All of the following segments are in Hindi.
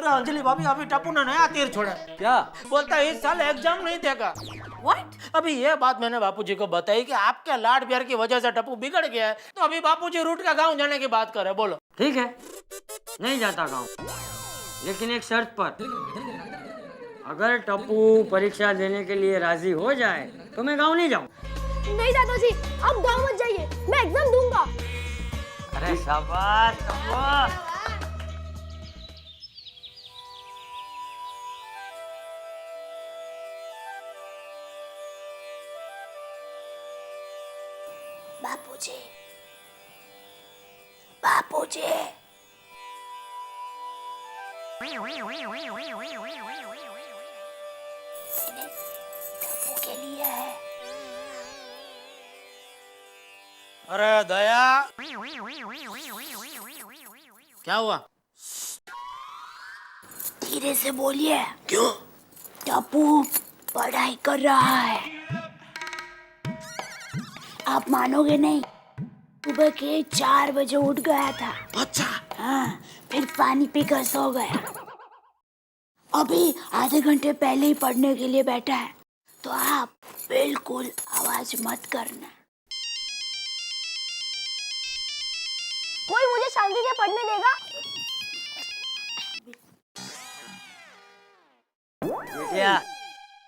बोला अंजलि भाभी अभी टप्पू ने नया तीर छोड़ा। क्या? बोलता है इस साल एग्जाम नहीं देगा। व्हाट? अभी ये बात मैंने बापूजी को बताई कि आपके लाड प्यार की वजह से टप्पू बिगड़ गया है, तो अभी बापूजी रूट का गांव जाने की बात करे। बोलो। ठीक है, नहीं जाता गांव, लेकिन एक शर्त पर। अगर टप्पू परीक्षा देने के लिए राजी हो जाए तो मैं गांव नहीं जाऊं। नहीं दादाजी, आप गांव मत जाइए, मैं एग्जाम दूंगा। अरे शाबाश टप्पू। बापूजी, बापूजी, टप्पू के लिए है। अरे दया, क्या हुआ? धीरे से बोलिए। क्यों? टप्पू पढ़ाई कर रहा है। आप मानोगे नहीं, सुबह के 4 बजे उठ गया था। अच्छा। हाँ, फिर पानी पीकर सो गया। अभी आधे घंटे पहले ही पढ़ने के लिए बैठा है, तो आप बिल्कुल आवाज मत करना। कोई मुझे शांति से पढ़ने देगा? बेटिया,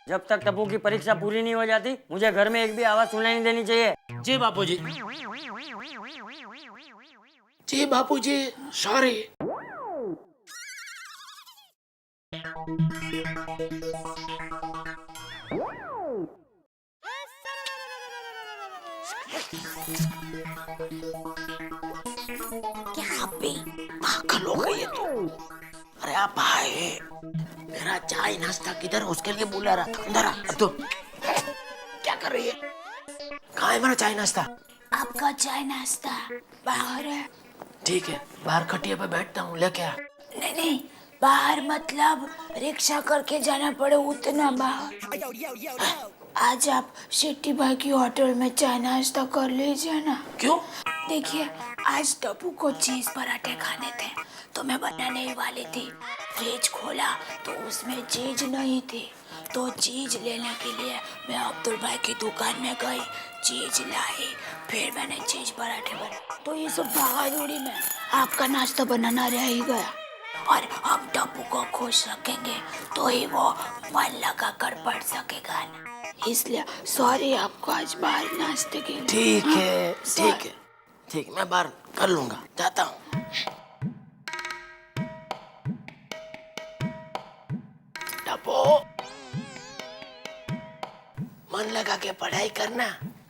जब तक टप्पू की परीक्षा पूरी नहीं हो जाती, मुझे घर में एक भी आवाज सुनाई नहीं देनी चाहिए। जी बापूजी। जी बापूजी, सॉरी। क्या आप भी पागल हो गई है तू? अरे आप भाई, मेरा चाय नाश्ता किधर, उसके लिए बुला रहा था। अंदर आ। अब तो क्या कर रही है? कहाँ है मेरा चाय नाश्ता? आपका चाय नाश्ता बाहर है। ठीक है, बाहर खटिया पे बैठता हूँ, लेके आ। नहीं नहीं, बाहर मतलब रिक्शा करके जाना पड़े उतना बाहर। आज आप शेट्टी भाई की होटल में चाय नाश्ता कर लीजिए ना। क्यों? देखिए, आज टप्पू को चीज पराठे खाने थे, तो मैं बनाने ही वाली थी। फ्रिज खोला तो उसमें चीज नहीं थी, तो चीज लेने के लिए मैं अब्दुल भाई की दुकान में गई, चीज लाई, फिर मैंने चीज पराठे बनाए। तो ये सब बहादुरी में आपका नाश्ता बनाना रह ही गया। और हम टप्पू को खुश रखेंगे तो ही वो मन लगा कर पढ़ सकेगा ना। इसलिए सॉरी आपको आज बाहर नाश्ते के लिए। ठीक है, हाँ, ठीक है, ठीक, मैं बाहर कर लूंगा, जाता हूँ। टप्पू, मन लगा के पढ़ाई करना।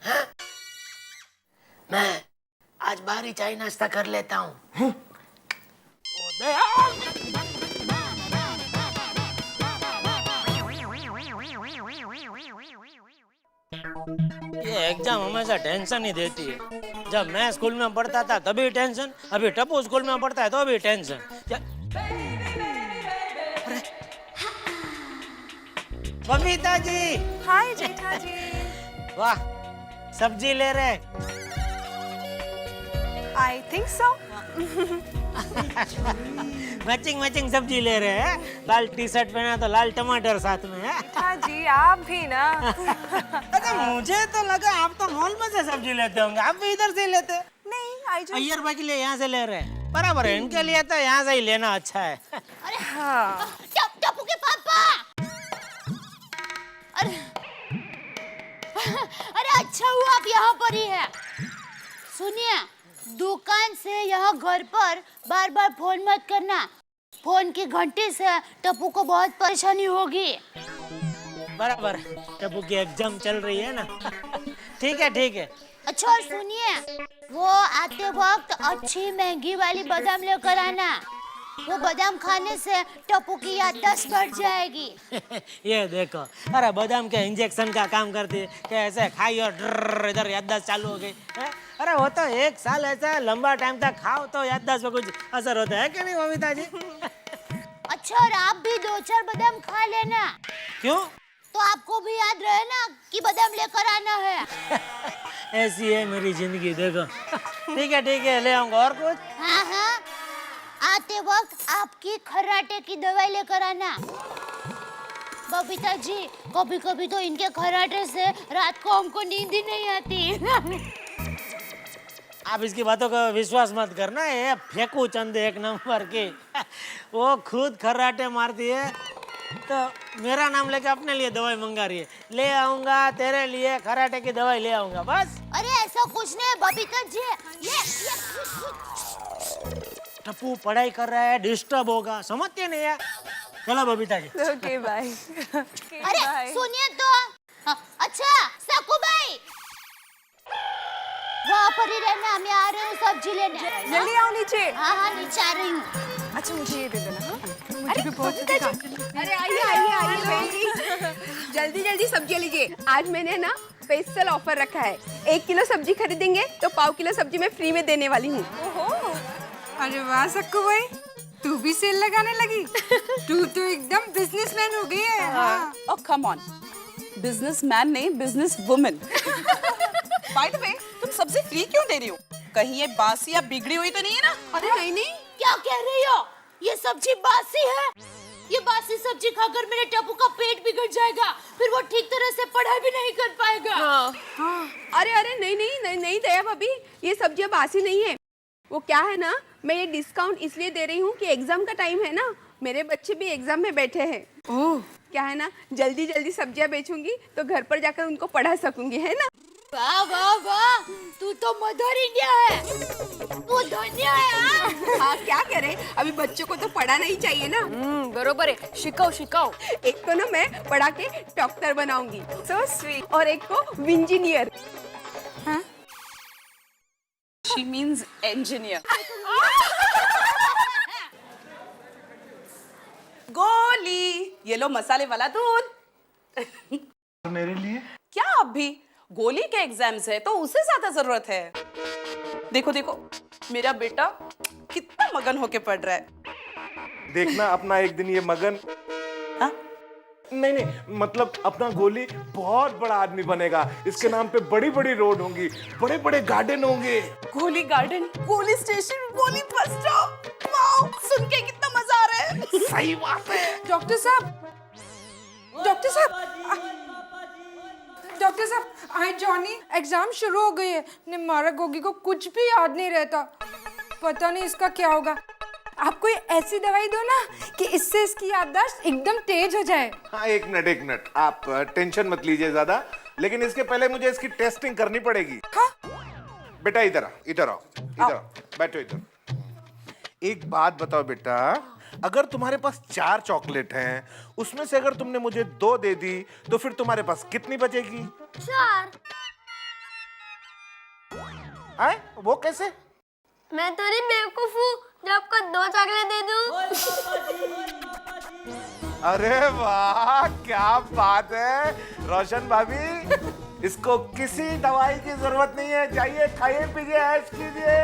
हाँ? मैं आज बाहर ही चाय नाश्ता कर लेता हूँ। ये एग्जाम हमेशा टेंशन ही देती है। जब मैं स्कूल में पढ़ता था तभी टेंशन, अभी टप्पू स्कूल में पढ़ता है तो भी टेंशन। बबीता जी। हाय जेठा जी। वाह, सब्जी ले रहे? I think so. Matching matching सब्जी ले रहे हैं। लाल टी शर्ट पहना तो लाल टमाटर साथ में है। जेठा जी आप भी ना। अच्छा, मुझे तो लगा आप तो मॉल में से सब्जी लेते होंगे, आप भी इधर से ही लेते। नहीं, आई जस्ट। अय्यर भाई के लिए यहाँ से ले रहे हैं, बराबर है। इनके लिए तो यहाँ से ही लेना अच्छा है। हाँ। टप्पू के पापा। अरे अरे अच्छा हुआ आप यहाँ पर ही है। सुनिए, दुकान से यहाँ घर पर बार बार फोन मत करना। फोन की घंटी से टप्पू को बहुत परेशानी होगी। बराबर, टप्पू की एग्जाम चल रही है ना। ठीक है, ठीक है। अच्छा, और सुनिए, वो आते वक्त अच्छी महंगी वाली बादाम लेकर आना। वो बादाम खाने से टप्पू की याददाश्त बढ़ जाएगी। ये देखो, अरे बादाम के इंजेक्शन का काम करती है कि ऐसे खाई और ड्रर इधर याददाश्त चालू हो गई है? अरे वो तो 1 साल ऐसा लंबा टाइम तक खाओ तो याददाश्त पे कुछ असर होता है कि नहीं बबीता जी? अच्छा, और आप भी 2-4 बादाम खा लेना। क्यों? तो आपको भी याद रहे ना कि बादाम लेकर आना है। ऐसी है मेरी जिंदगी, देखो। ठीक है, ठीक है, ले आऊंगा। और कुछ? हाँ हाँ, आते वक्त आपकी खर्राटे की दवाई लेकर आना। बबीता जी, कभी कभी तो इनके खर्राटे से रात को हमको नींद ही नहीं आती। आप इसकी बातों का विश्वास मत करना, ये फेंकू चंद एक नंबर की। वो खुद खर्राटे मारती है तो मेरा नाम लेके अपने लिए दवाई मंगा रही है। ले आऊंगा तेरे लिए खर्राटे की दवाई ले आऊंगा बस। अरे ऐसा कुछ नहीं बबीता जी, ये टप्पू पढ़ाई कर रहा है, डिस्टर्ब होगा, समझते नहीं यार। चलो बबीता जी। Okay, bye. अरे सुनिए तो। अच्छा सकू भाई, वहाँ पर ही रहना, मैं आ रही हूँ सब्जी लेने। जल्दी आओ नीचे। हाँ हाँ नीचे आ रही हूँ। अच्छा मुझे ये दे देना। हाँ? मुझे भी बहुत अरे आइए आइए आइए बहन जल्दी जल्दी सब्जियां लीजिए। आज मैंने ना स्पेशल ऑफर रखा है, 1 किलो सब्जी खरीदेंगे तो पाव किलो सब्जी मैं फ्री में देने वाली हूँ। अरे वाह सक्कू भाई, तू भी सेल लगाने लगी। तू तो एकदम बिजनेसमैन हो गई है। हाँ। Oh come on, बिजनेसमैन नहीं business women. By the way, तुम सब्जी फ्री क्यों दे रही हो? कहीं ये बासी या बिगड़ी हुई तो नहीं है ना? अरे नहीं नहीं, क्या कह रही हो? ये सब्जी बासी है। ये बासी सब्जी खाकर मेरे टप्पू का पेट बिगड़ जाएगा, फिर वो ठीक तरह से पढ़ाई भी नहीं कर पाएगा। अरे अरे नहीं नहीं नहीं नहीं दया भाभी, ये सब्जियां बासी नहीं है। वो क्या है ना, मैं ये डिस्काउंट इसलिए दे रही हूँ कि एग्जाम का टाइम है ना, मेरे बच्चे भी एग्जाम में बैठे हैं। ओह, क्या है ना, जल्दी जल्दी सब्जियां बेचूंगी तो घर पर जाकर उनको पढ़ा सकूंगी, है ना? वाह वाह वाह, तू तो मदर इंडिया है, तू धन्य है। हाँ क्या करे, अभी बच्चों को तो पढ़ाना ही चाहिए ना। बरोबर है, शिकाओ शिकाओ। एक को ना मैं पढ़ा के डॉक्टर बनाऊंगी, सो स्वीट, और एक को इंजीनियर। She means engineer. गोली, ये लो मसाले वाला दूध। मेरे लिए क्या अब भी गोली के एग्जाम्स है तो उसे ज्यादा जरूरत है। देखो देखो मेरा बेटा कितना मगन होके पढ़ रहा है। देखना अपना एक दिन ये मगन। हाँ? नहीं नहीं, मतलब अपना गोली बहुत बड़ा आदमी बनेगा। इसके नाम पे बड़ी बड़ी रोड होंगी, बड़े बड़े गार्डन होंगे। गोली गार्डन, गोली स्टेशन, गोली बस स्टॉप। वाओ, सुन के कितना मजा आ रहा है। सही बात है। डॉक्टर साहब, डॉक्टर साहब, डॉक्टर साहब, आज जॉनी एग्जाम शुरू हो गई है। निम्मारा गोगी को कुछ भी याद नहीं रहता, पता नहीं इसका क्या होगा। आप कोई ऐसी दवाई दो ना कि इससे इसकी याददाश्त एकदम तेज हो जाए। हाँ एक मिनट, आप टेंशन मत लीजिए ज्यादा, लेकिन इसके पहले मुझे इसकी टेस्टिंग करनी पड़ेगी। हाँ? बेटा इधर आओ, इधर आओ, इधर आओ, बैठो इधर। एक बात बताओ बेटा, अगर तुम्हारे पास 4 चॉकलेट हैं, उसमें से अगर तुमने मुझे 2 दे दी तो फिर तुम्हारे पास कितनी बचेगी? 4। आए? वो कैसे? मैं तो नहीं बेवकूफ हूँ जो आपको 2 चॉकलेट दे दूँ। अरे वाह क्या बात है रोशन भाभी, इसको किसी दवाई की जरूरत नहीं है। जाइए खाइए पीजिए ऐश कीजिए।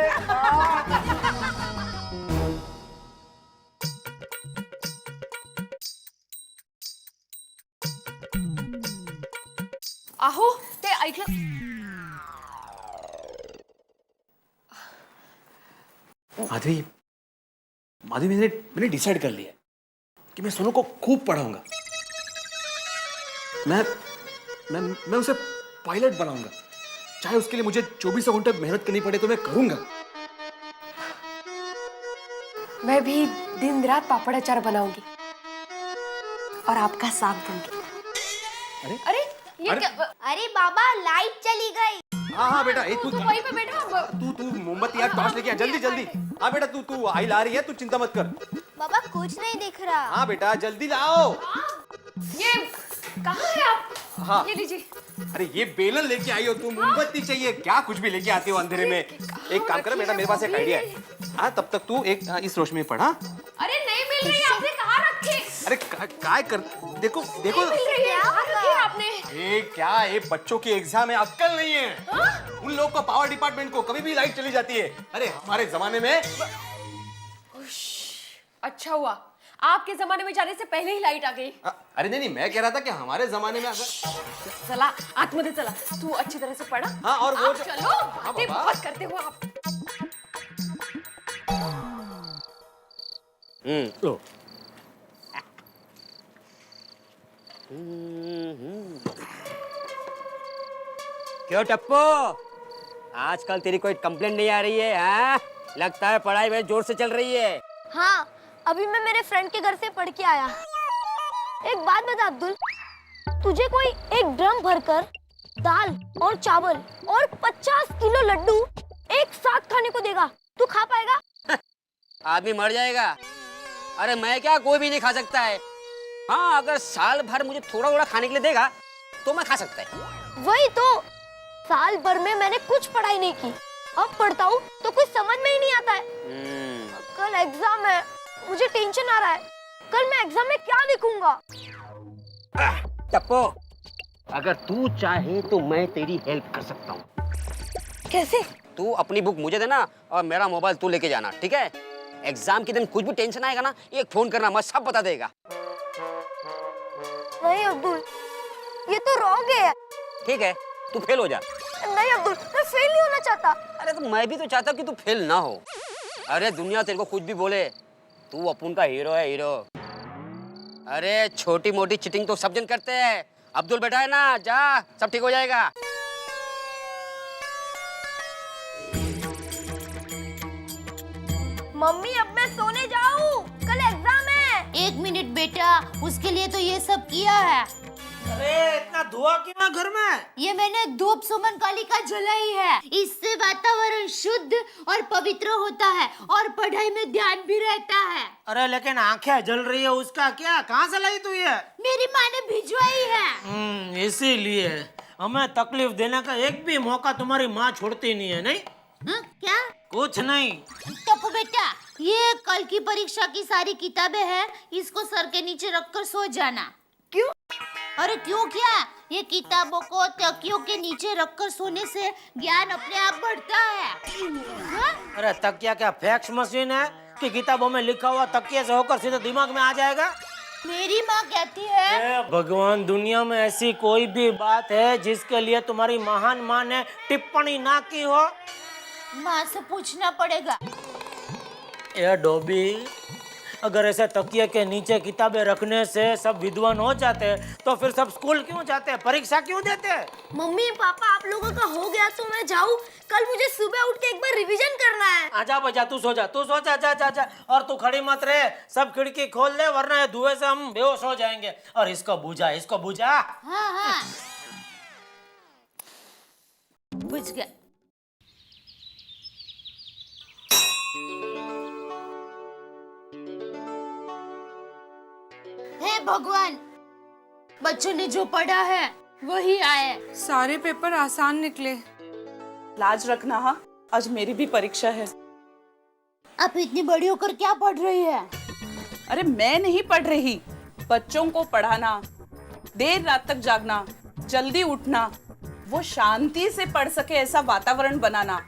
आहो ते ऐकलं माधवी, माधवी मैंने डिसाइड कर लिया कि मैं सोनू को खूब पढ़ाऊंगा। मैं उसे पायलट बनाऊंगा, चाहे उसके लिए मुझे 24 घंटे मेहनत करनी पड़े तो मैं करूंगा। मैं भी दिन रात पापड़ अचार बनाऊंगी और आपका साथ दूंगी। अरे ये क्या? अरे बाबा लाइट चली गई। हाँ बेटा, तू वहीं पे बैठो। तू मोमबत्ती यार, टॉर्च लेके आ जल्दी जल्दी। हाँ बेटा, तू आई ला रही है, तू चिंता मत कर। बाबा कुछ नहीं दिख रहा। हाँ बेटा जल्दी लाओ। ये कहाँ है आप? हाँ ये लीजिए। अरे ये बेलन लेके आई हो, तू मोमबत्ती चाहिए क्या? कुछ भी लेके आती हो अंधेरे में। एक काम कर बेटा, मेरे पास एक आइडिया है। हाँ तब तक तू एक इस रोशनी में पढ़ा। अरे नहीं मिल रही, आपने कहाँ रखी? अरे काय कर, देखो देखो। मिल रही है, कहाँ रखी आपने? ये क्या, ये बच्चों की एग्जाम है, अक्कल नहीं है। उन लोग को पावर डिपार्टमेंट को कभी भी लाइट चली जाती है। अरे हमारे जमाने में। अच्छा हुआ आपके जमाने में जाने से पहले ही लाइट आ गई। अरे नहीं, मैं कह रहा था कि हमारे जमाने में अगर। चला आतमध्ये चला, तू अच्छी तरह से पढ़ा। हाँ और वो आप चलो, बातें बहुत करते हो आप। लो। क्यों टप्पू, आजकल तेरी कोई कंप्लेंट नहीं आ रही है? हाँ, लगता है पढ़ाई में जोर से चल रही है। हाँ, अभी मैं मेरे फ्रेंड के घर से पढ़ के आया। एक बात बता अब्दुल, तुझे कोई एक ड्रम भरकर दाल और चावल और 50 किलो लड्डू एक साथ खाने को देगा, तू खा पाएगा? आदमी मर जाएगा। अरे मैं क्या, कोई भी नहीं खा सकता है। हाँ, अगर साल भर मुझे थोड़ा थोड़ा खाने के लिए देगा तो मैं खा सकता है। वही तो, साल भर में मैंने कुछ पढ़ाई नहीं की, अब पढ़ता हूँ तो कुछ समझ में ही नहीं आता है। कल एग्जाम है, मुझे टेंशन आ रहा है। कल मैं एग्जाम में क्या लिखूंगा? टप्पू, अगर तू चाहे तो मैं तेरी हेल्प कर सकता हूँ। कैसे? तू अपनी बुक मुझे देना और मेरा मोबाइल तू लेके जाना, ठीक है? एग्जाम के दिन कुछ भी टेंशन आएगा ना, एक फोन करना, मैं सब बता देगा। नहीं अब्दुल, ये तो रॉन्ग है। ठीक है, तू फेल हो जा। नहीं अब्दुल, मैं फेल नहीं होना चाहता। अरे तो मैं भी तो चाहता कि तू फेल ना हो। अरे दुनिया तेरे को कुछ भी बोले, तू अपन का हीरो है, हीरो। अरे छोटी मोटी चीटिंग तो सब जन करते हैं। अब्दुल बेटा है ना, जा, सब ठीक हो जाएगा। मम्मी अब मैं सोने जाऊं, कल एग्जाम है। 1 मिनट बेटा, उसके लिए तो ये सब किया है। अरे इतना धुआं क्यों है घर में? ये मैंने धूप सुमन कालिका जलाई है। इससे वातावरण शुद्ध और पवित्र होता है और पढ़ाई में ध्यान भी रहता है। अरे लेकिन आंखें जल रही है, उसका क्या? कहाँ से लाई तू ये? मेरी माँ ने भिजवाई है। इसीलिए हमें तकलीफ देने का एक भी मौका तुम्हारी माँ छोड़ती नहीं है, नहीं? हाँ, क्या? कुछ नहीं। टप्पू बेटा, ये कल की परीक्षा की सारी किताबें हैं, इसको सर के नीचे रखकर सो जाना। क्यों? अरे क्यों क्या? ये किताबों को तकियों के नीचे रखकर सोने से ज्ञान अपने आप बढ़ता है। हाँ? अरे तकिया क्या फैक्स मशीन है कि किताबों में लिखा हुआ तकिए से होकर सीधे दिमाग में आ जाएगा? मेरी माँ कहती है, भगवान, दुनिया में ऐसी कोई भी बात है जिसके लिए तुम्हारी महान माँ ने टिप्पणी ना की हो? माँ से पूछना पड़ेगा। ये डोबी, अगर ऐसे तकिए के नीचे किताबें रखने से सब विद्वान हो जाते तो फिर सब स्कूल क्यों जाते, परीक्षा क्यों देते? मम्मी पापा, आप लोगों का हो गया तो मैं जाऊं? कल मुझे सुबह उठ के एक बार रिवीजन करना है। आजा बजा, तू सो जा, जा। और तू खड़ी मत रहे, सब खिड़की खोल दे वरना ये धुएं से हम बेहोश हो जाएंगे। और इसको बुझा। हाँ हाँ, बुझ गया। हे भगवान, बच्चों ने जो पढ़ा है वही आए। सारे पेपर आसान निकले। लाज रखना। हाँ, आज मेरी भी परीक्षा है। आप इतनी बड़ी होकर क्या पढ़ रही है? अरे मैं नहीं पढ़ रही, बच्चों को पढ़ाना, देर रात तक जागना, जल्दी उठना, वो शांति से पढ़ सके ऐसा वातावरण बनाना,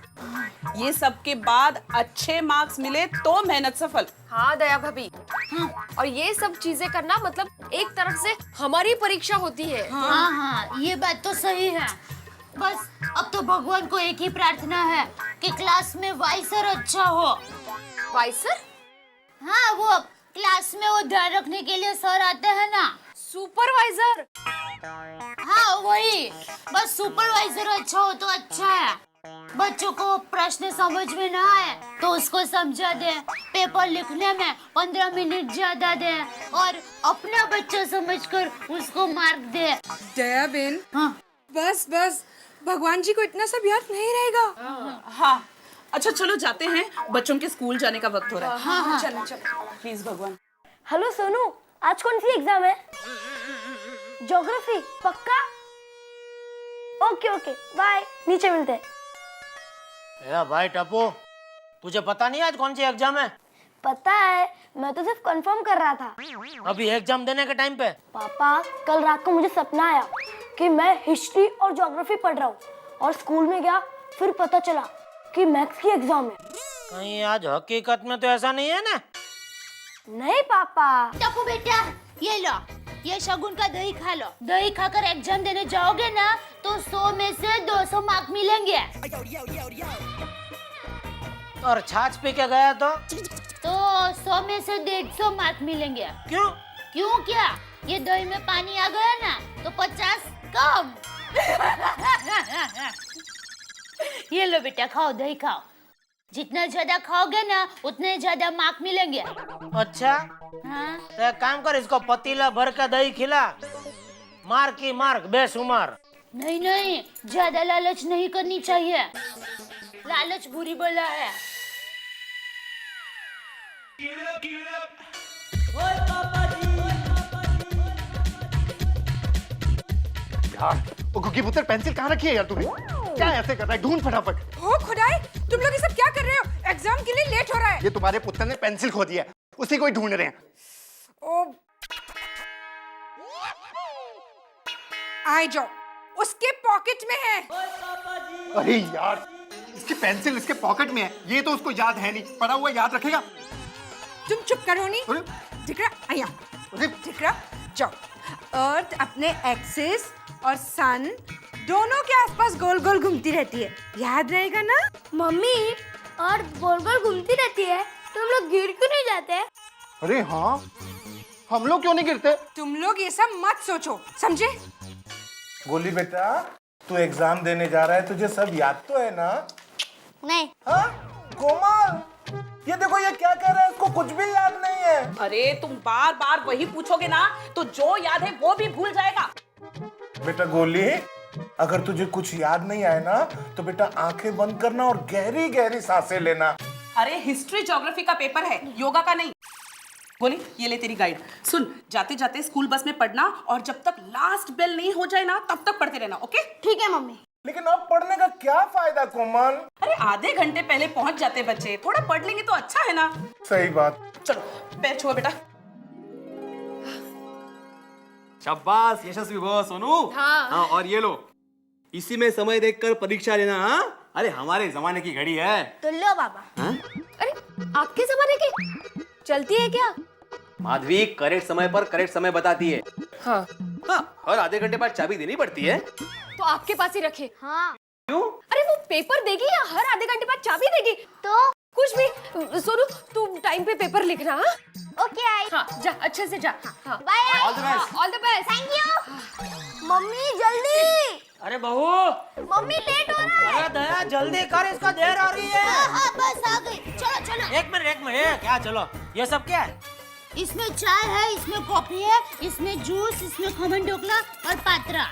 ये सब के बाद अच्छे मार्क्स मिले तो मेहनत सफल। हाँ दया भाभी, और ये सब चीजें करना मतलब एक तरह से हमारी परीक्षा होती है। हाँ हाँ, ये बात तो सही है। बस अब तो भगवान को एक ही प्रार्थना है कि क्लास में वाइसर अच्छा हो। वाइसर? हाँ, वो क्लास में वो ध्यान रखने के लिए सर आते हैं ना, सुपरवाइजर। हाँ वही, बस सुपरवाइजर अच्छा हो तो अच्छा है। बच्चों को प्रश्न समझ में ना आए तो उसको समझा दे, पेपर लिखने में 15 मिनट ज्यादा दे और अपना बच्चा समझकर उसको मार्क दे। दया बेन, हाँ बस भगवान जी को इतना सब याद नहीं रहेगा। हाँ, अच्छा चलो जाते हैं, बच्चों के स्कूल जाने का वक्त हो रहा है। हाँ, चलो प्लीज भगवान। हेलो सोनू, आज कौन सी एग्जाम है? ज्योग्राफी? पक्का? ओके बाय, नीचे मिलते हैं। भाई टप्पू, तुझे पता नहीं आज कौन सी एग्जाम है? पता है, मैं तो सिर्फ कंफर्म कर रहा था। अभी एग्जाम देने के टाइम पे? पापा, कल रात को मुझे सपना आया कि मैं हिस्ट्री और ज्योग्राफी पढ़ रहा हूँ और स्कूल में गया, फिर पता चला कि मैथ्स की एग्जाम है। कहीं आज हकीकत में तो ऐसा नहीं है ना? नहीं पापा। टप्पू बेटा, ये लो, ये शगुन का दही खा लो। दही खाकर एग्जाम देने जाओगे ना तो 100 में से 200 मार्क मिलेंगे। और छाछ पी के गया तो 100 में से 150 मार्क मिलेंगे। क्यों? क्यों क्या? ये दही में पानी आ गया ना तो 50 कम। ये लो बेटा, खाओ, दही खाओ। जितना ज्यादा खाओगे ना उतने ज्यादा मार्क मिलेंगे। अच्छा, हाँ? तो एक काम कर, इसको पतीला भर के दही खिला। मार्क की मार्क, बेशुमार। नहीं नहीं, ज्यादा लालच नहीं करनी चाहिए, लालच बुरी बला है। यार वो गुग्गी पुत्र पेंसिल कहाँ रखी है यार तूने? क्या ऐसे कर रहा है? ढूंढ फटाफट। ओ खुदाई, तुम लोग ये सब क्या कर रहे हो? एग्जाम के लिए लेट हो रहा है। ये तुम्हारे पुत्र ने पेंसिल खो दिया है, उसी को ही ढूंढ रहे हैं। ओ आए जाओ, उसके पॉकेट में है। अरे यार, इसकी पेंसिल इसके पॉकेट में है, ये तो उसको याद है नहीं, पड़ा हुआ याद रखेगा। तुम चुप करो नहीं। अरे दिख रहा? आया अरे दिख रहा? जाओ, अर्थ अपने एक्सिस और सन दोनों के आसपास गोल गोल घूमती रहती है, याद रहेगा ना? मम्मी, अर्थ गोल गोल घूमती रहती है तो हम लोग गिर क्यों नहीं जाते? अरे हाँ, हम लोग क्यों नहीं गिरते? तुम लोग ये सब मत सोचो, समझे? गोली बेटा, तू एग्जाम देने जा रहा है, तुझे सब याद तो है ना? नहीं। हाँ? कोमल, ये देखो ये क्या कह रहा है, इसको कुछ भी याद नहीं है। अरे तुम बार बार वही पूछोगे ना तो जो याद है वो भी भूल जाएगा। बेटा गोली, अगर तुझे कुछ याद नहीं आए ना तो बेटा आंखें बंद करना और गहरी गहरी सांसें लेना। अरे हिस्ट्री ज्योग्राफी का पेपर है, योगा का नहीं। बोली, ये ले तेरी गाइड। सुन, जाते जाते स्कूल बस में पढ़ना और जब तक लास्ट बेल नहीं हो जाए ना तब तक पढ़ते रहना, ओके? ठीक है मम्मी। लेकिन अब पढ़ने का क्या फायदा कोमल? अरे आधे घंटे पहले पहुंच जाते बच्चे, थोड़ा पढ़ लेंगे तो अच्छा है ना। सही बात। चलो पैर छुओ बेटा। शाबाश यशस्वी भव सोनू। हाँ और ये लो, इसी में समय देखकर परीक्षा लेना। हाँ, अरे हमारे जमाने की घड़ी है। तो लो बाबा। हाँ? अरे आपके जमाने की चलती है क्या? माधवी करेक्ट समय पर करेक्ट समय बताती है। हाँ। हाँ, हर आधे घंटे बाद चाबी देनी पड़ती है। तो आपके पास ही रखे। हाँ। क्यों? अरे वो पेपर देगी या हर आधे घंटे बाद चाबी देगी? तो कुछ भी। सोनू तू टाइम पे पेपर लिखना। हाँ? ओके आई। हाँ जा, अच्छे से जा। हाँ। Bye. All the best. All the best. Thank you. Mummy जल्दी। अरे बहू, मम्मी लेट हो रहा है। अरे दया जल्दी कर, इसको देर हो रही है। हाँ बस आ गई। चलो चलो। एक मिनट, क्या चलो, ये सब क्या है? इसमें चाय है, इसमें कॉफी है, इसमें जूस, इसमें खमन ढोकला और पात्रा।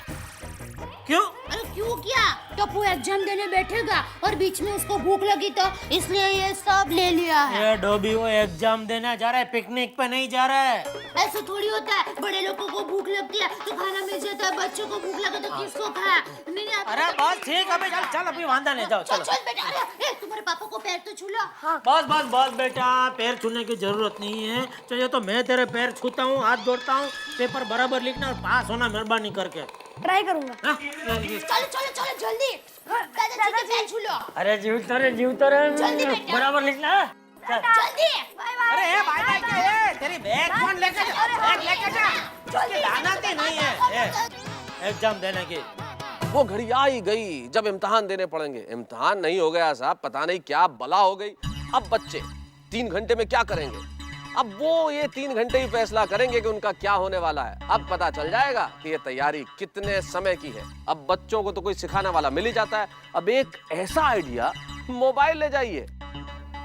क्यों? अरे क्यों क्या? टप्पू एग्जाम देने बैठेगा और बीच में उसको भूख लगी तो इसलिए ये सब ले लिया है। ये डोबी वो एग्जाम देने जा रहा है, पिकनिक पे नहीं जा रहा है। ऐसे थोड़ी होता है, बड़े लोगों को भूख लगती है तो खाना मिल जाता है, बच्चों को भूख लगे तो किसको खाए? नहीं अरे बस ठीक, अभी चल अभी वांदा नहीं, जाओ चल चलो। चल बेटा, अरे तुम्हारे पापा को पैर तो छू लो। हाँ। बस बेटा, पैर छूने की जरूरत नहीं है। चलिए तो मैं तेरे पैर छूता हूँ, हाथ जोड़ता हूँ, पेपर बराबर लिखना और पास होना मेहरबानी करके। ट्राई करूंगा। हाँ? चलो चलो चलो जल्दी, दादाजी के पैर छू लो। अरे जीव तो रे जल्दी बेटा। बराबर लिखना है। चल। जल्दी। अरे बाय बाय क्या है? तेरी बैग कौन लेके जा? बैग लेके जा। इसकी लानत ही नहीं है एग्जाम देने की। वो घड़ी आ ही गई जब इम्तिहान देने पड़ेंगे। इम्तिहान नहीं हो गया साहब, पता नहीं क्या बला हो गई। अब बच्चे 3 घंटे में क्या करेंगे? अब वो ये 3 घंटे ही फैसला करेंगे कि उनका क्या होने वाला है। अब पता चल जाएगा कि ये तैयारी कितने समय की है। अब बच्चों को तो कोई सिखाने वाला मिल ही जाता है। अब एक ऐसा आइडिया, मोबाइल ले जाइए।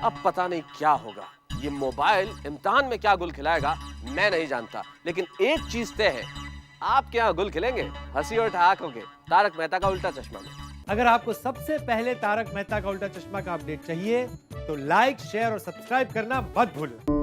अब पता नहीं क्या होगा। ये मोबाइल इम्तिहान में क्या गुल खिलाएगा मैं नहीं जानता, लेकिन एक चीज तय है, आपके यहाँ गुल खिलेंगे हंसी और ठहाकों के तारक मेहता का उल्टा चश्मा में। अगर आपको सबसे पहले तारक मेहता का उल्टा चश्मा का अपडेट चाहिए तो लाइक, शेयर और सब्सक्राइब करना मत भूलें।